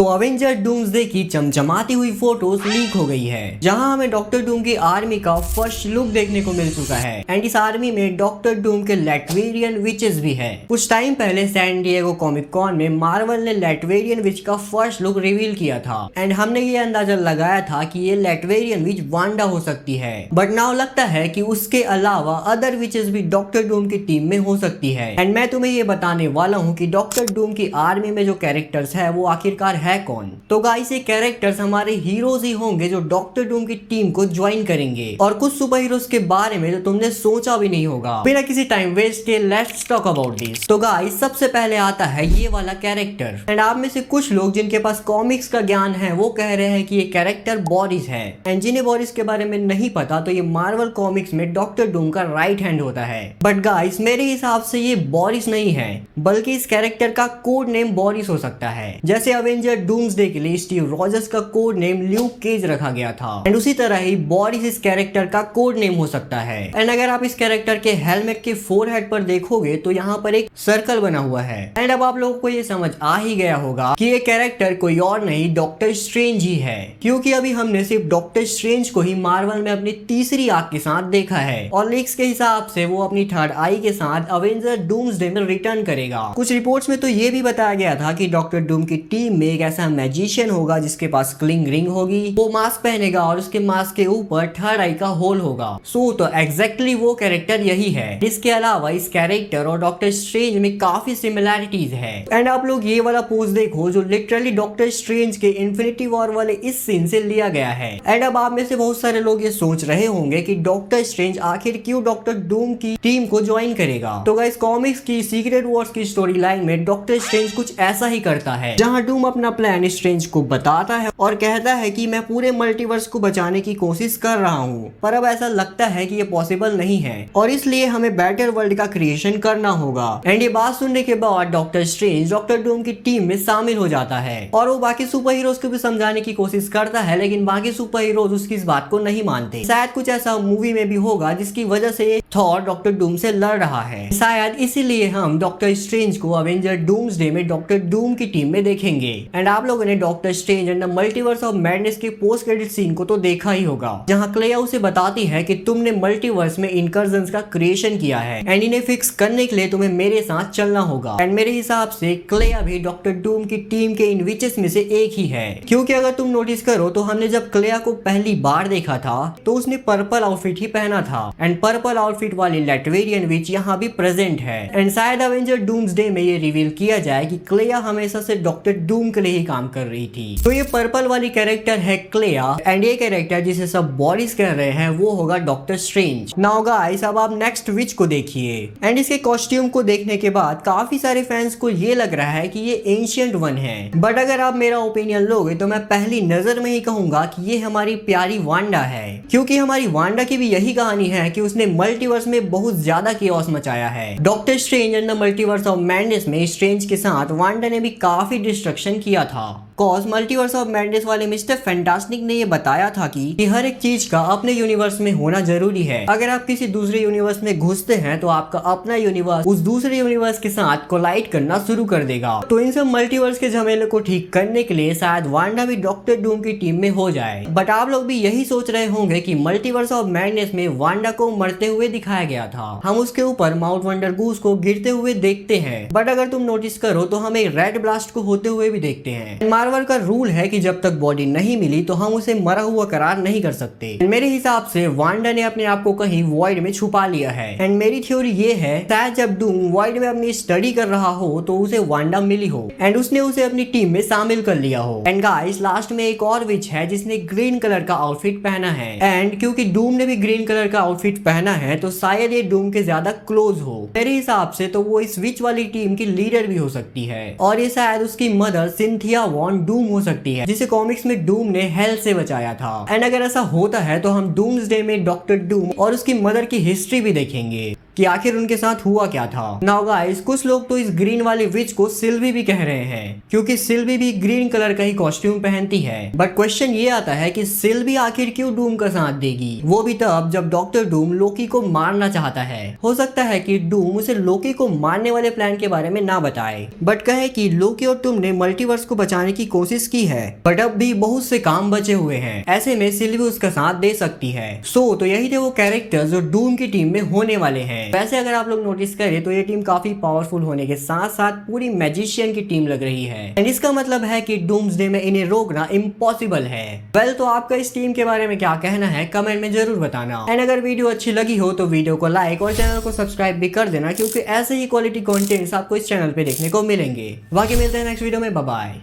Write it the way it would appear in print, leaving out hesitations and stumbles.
तो Avenger doomsday की चमचमाती हुई फोटोज लीक हो गई है, जहां हमें डॉक्टर डूम की आर्मी का फर्स्ट लुक देखने को मिल चुका है। एंड इस आर्मी में डॉक्टर डूम के लैटवेरियन विचेस भी है। कुछ टाइम पहले सैन डिएगो कॉमिक कॉन में मार्वल ने लैटवेरियन विच का फर्स्ट लुक रिवील किया था एंड हमने ये अंदाजा लगाया था कि ये लैटवेरियन विच वांडा हो सकती है। बट नाउ लगता है कि उसके अलावा अदर विचेस भी डॉक्टर डूम की टीम में हो सकती है। एंड मैं तुम्हें ये बताने वाला हूँ कि डॉक्टर डूम की आर्मी में जो कैरेक्टर्स है वो आखिरकार है कौन। तो गाइस ये कैरेक्टर्स हमारे हीरोज ही होंगे जो डॉक्टर डूम की टीम को ज्वाइन करेंगे और कुछ सुपर हीरोज के बारे में जो तुमने सोचा भी नहीं होगा। बिना किसी टाइम वेस्ट के लेट्स टॉक अबाउट दिस। तो गाइस सबसे पहले आता है ये वाला कैरेक्टर। एंड आप में से कुछ लोग जिनके पास कॉमिक्स का ज्ञान है वो कह रहे हैं कि ये कैरेक्टर बोरिस है। एंड जिन्हें बोरिस के बारे में नहीं पता तो ये मार्वल कॉमिक्स में डॉक्टर डूम का राइट हैंड होता है। बट गाइस मेरे हिसाब से ये बोरिस नहीं है, बल्कि इस कैरेक्टर का कोड नेम बोरिस हो सकता है। जैसे अवेंजर डूम्सडे के लिए स्टीव रॉजर्स का कोड नेम ल्यूक केज रखा गया था एंड उसी तरह ही बोरिस इस कैरेक्टर का कोड नेम हो सकता है। एंड अगर आप इस कैरेक्टर के हेलमेट के फोरहेड पर देखोगे तो यहाँ पर एक सर्कल बना हुआ है। एंड अब आप लोगों को ये समझ आ ही गया होगा कि ये कैरेक्टर कोई और नहीं डॉक्टर स्ट्रेंज ही है, क्योंकि अभी हमने सिर्फ डॉक्टर स्ट्रेंज को ही मार्वल में अपनी तीसरी आंख के साथ देखा है और लीक्स के हिसाब से वो अपनी थर्ड आई के साथ अवेंजर डूम्सडे में रिटर्न करेगा। कुछ रिपोर्ट्स में तो ये भी बताया गया था कि डॉक्टर डूम की टीम में एक ऐसा मैजिशियन होगा जिसके पास क्लिंग रिंग होगी, वो मास्क पहनेगा और उसके मास्क के ऊपर थर्ड आई का होल होगा। सो तो एग्जैक्टली वो कैरेक्टर यही है। इसके अलावा इस कैरेक्टर और डॉक्टर स्ट्रेंज में काफी सिमिलैरिटीज है। एंड आप लोग ये वाला पोज देखो जो लिटरली डॉक्टर स्ट्रेंज के इन्फिनिटी वॉर वाले इस सीन से लिया गया है। एंड अब आप में से बहुत सारे लोग ये सोच रहे होंगे कि डॉक्टर स्ट्रेंज आखिर क्यों डॉक्टर डूम की टीम को ज्वाइन करेगा। तो गाइस कॉमिक्स की सीक्रेट वॉर्स की स्टोरी लाइन में डॉक्टर स्ट्रेंज कुछ ऐसा ही करता है, जहां डूम अपना प्लान स्ट्रेंज को बताता है और कहता है कि मैं पूरे मल्टीवर्स को बचाने की कोशिश कर रहा हूँ, पर अब ऐसा लगता है कि ये पॉसिबल नहीं है और इसलिए हमें बेटर वर्ल्ड का क्रिएशन करना होगा। एंड ये बात सुनने के बाद डॉक्टर स्ट्रेंज डॉक्टर डूम की टीम में शामिल हो जाता है और वो बाकी सुपर हीरोज को भी समझाने की कोशिश करता है, लेकिन बाकी सुपर हीरोज उसकी इस बात को नहीं मानते। शायद कुछ ऐसा मूवी में भी होगा जिसकी वजह से थॉर डॉक्टर डूम से लड़ रहा है। शायद इसीलिए हम डॉक्टर स्ट्रेंज को अवेंजर डूम्सडे में डॉक्टर डूम की टीम में देखेंगे। एंड आप लोगों ने doctor strange and the multiverse of madness के पोस्ट क्रेडिट सीन को तो देखा ही होगा, जहां क्लेया उसे बताती है कि तुमने मल्टीवर्स में इनकर्जन्स का क्रिएशन किया है एंड इन्हें फिक्स करने के लिए तुम्हें मेरे साथ चलना होगा। एंड मेरे हिसाब से क्लेया भी डॉक्टर डूम की टीम के इन विचेस में से एक ही है, क्योंकि अगर तुम नोटिस करो तो हमने जब क्लेया को पहली बार देखा था तो उसने पर्पल आउटफिट ही पहना था एंड पर्पल आउटफिट वाली लैटवेरियन विच यहाँ भी प्रेजेंट है। एंड शायद अवेंजर डूम्सडे में ये रिवील किया जाए कि क्लेया हमेशा से डॉक्टर डूम के लिए ही काम कर रही थी। तो ये पर्पल वाली कैरेक्टर है क्लेया एंड ये कैरेक्टर जिसे सब बोरिस कह रहे हैं वो होगा डॉक्टर स्ट्रेंज। नाउ गाइस अब आप नेक्स्ट विच को देखिए। एंड इसके कॉस्ट्यूम को देखने के बाद काफी सारे फैंस को ये लग रहा है कि ये एंशिएंट वन है, बट अगर आप मेरा ओपिनियन लोगे तो मैं पहली नजर में ही कहूंगा कि ये हमारी प्यारी वांडा है, क्योंकि हमारी वांडा की भी यही कहानी है कि उसने मल्टीवर्स में बहुत ज्यादा केओस मचाया है। Doctor strange and the multiverse of madness में स्ट्रेंज के साथ वांडा ने भी काफी डिस्ट्रक्शन किया था। कॉज मल्टीवर्स ऑफ मैडनेस वाले मिस्टर फैंटास्टिक ने ये बताया था कि हर एक चीज का अपने यूनिवर्स में होना जरूरी है। अगर आप किसी दूसरे यूनिवर्स में घुसते हैं तो आपका अपना यूनिवर्स उस दूसरे यूनिवर्स के साथ कोलाइड करना शुरू कर देगा। तो इन सब मल्टीवर्स के झमेले को ठीक करने के लिए शायद वांडा भी डॉक्टर डूम की टीम में हो जाए। बट आप लोग भी यही सोच रहे होंगे कि मल्टीवर्स ऑफ मैडनेस में वांडा को मरते हुए दिखाया गया था, हम उसके ऊपर माउंट वंडर गूस को गिरते हुए देखते हैं, बट अगर तुम नोटिस करो तो हम एक रेड ब्लास्ट को होते हुए भी देखते हैं। मार्वल का रूल है कि जब तक बॉडी नहीं मिली तो हम उसे मरा हुआ करार नहीं कर सकते। मेरे हिसाब से वांडा ने अपने आप को कहीं वॉइड में छुपा लिया है। एंड मेरी थ्योरी ये है शायद जब डूम वॉइड में अपनी स्टडी कर रहा हो तो उसे वांडा मिली हो एंड उसने उसे अपनी टीम में शामिल कर लिया हो। एंड गाइस लास्ट में एक और विच है जिसने ग्रीन कलर का आउटफिट पहना है एंड क्योंकि डूम ने भी ग्रीन कलर का आउटफिट पहना है तो शायद ये डूम के ज्यादा क्लोज हो। मेरे हिसाब से तो वो इस विच वाली टीम की लीडर भी हो सकती है और ये शायद उसकी मदर सिंथिया वॉन डूम हो सकती है, जिसे कॉमिक्स में डूम ने हेल से बचाया था। एंड अगर ऐसा होता है तो हम डूम्सडे में डॉक्टर डूम और उसकी मदर की हिस्ट्री भी देखेंगे कि आखिर उनके साथ हुआ क्या था। नाउ गाइस, कुछ लोग तो इस ग्रीन वाली विच को सिल्वी भी कह रहे हैं, क्योंकि सिल्वी भी ग्रीन कलर का ही कॉस्ट्यूम पहनती है। बट क्वेश्चन ये आता है कि सिल्वी आखिर क्यों डूम का साथ देगी, वो भी तब जब डॉक्टर डूम लोकी को मारना चाहता है। हो सकता है कि डूम उसे लोकी को मारने वाले प्लान के बारे में ना बताए, बट कहे कि लोकी और तुमने मल्टीवर्स को बचाने की कोशिश की है, बट अब भी बहुत से काम बचे हुए हैं। ऐसे में सिल्वी उसका साथ दे सकती है। तो यही थे वो कैरेक्टर्स जो डूम की टीम में होने वाले हैं। वैसे अगर आप लोग नोटिस करें तो ये टीम काफी पावरफुल होने के साथ साथ पूरी मैजिशियन की टीम लग रही है, एंड इसका मतलब है कि डूम्सडे में इन्हें रोकना इम्पॉसिबल है। वेल, तो आपका इस टीम के बारे में क्या कहना है कमेंट में जरूर बताना। एंड अगर वीडियो अच्छी लगी हो तो वीडियो को लाइक और चैनल को सब्सक्राइब भी कर देना, क्योंकि ऐसे ही क्वालिटी कंटेंट्स आपको इस चैनल पे देखने को मिलेंगे। बाकी मिलते हैं नेक्स्ट वीडियो में। Bye bye.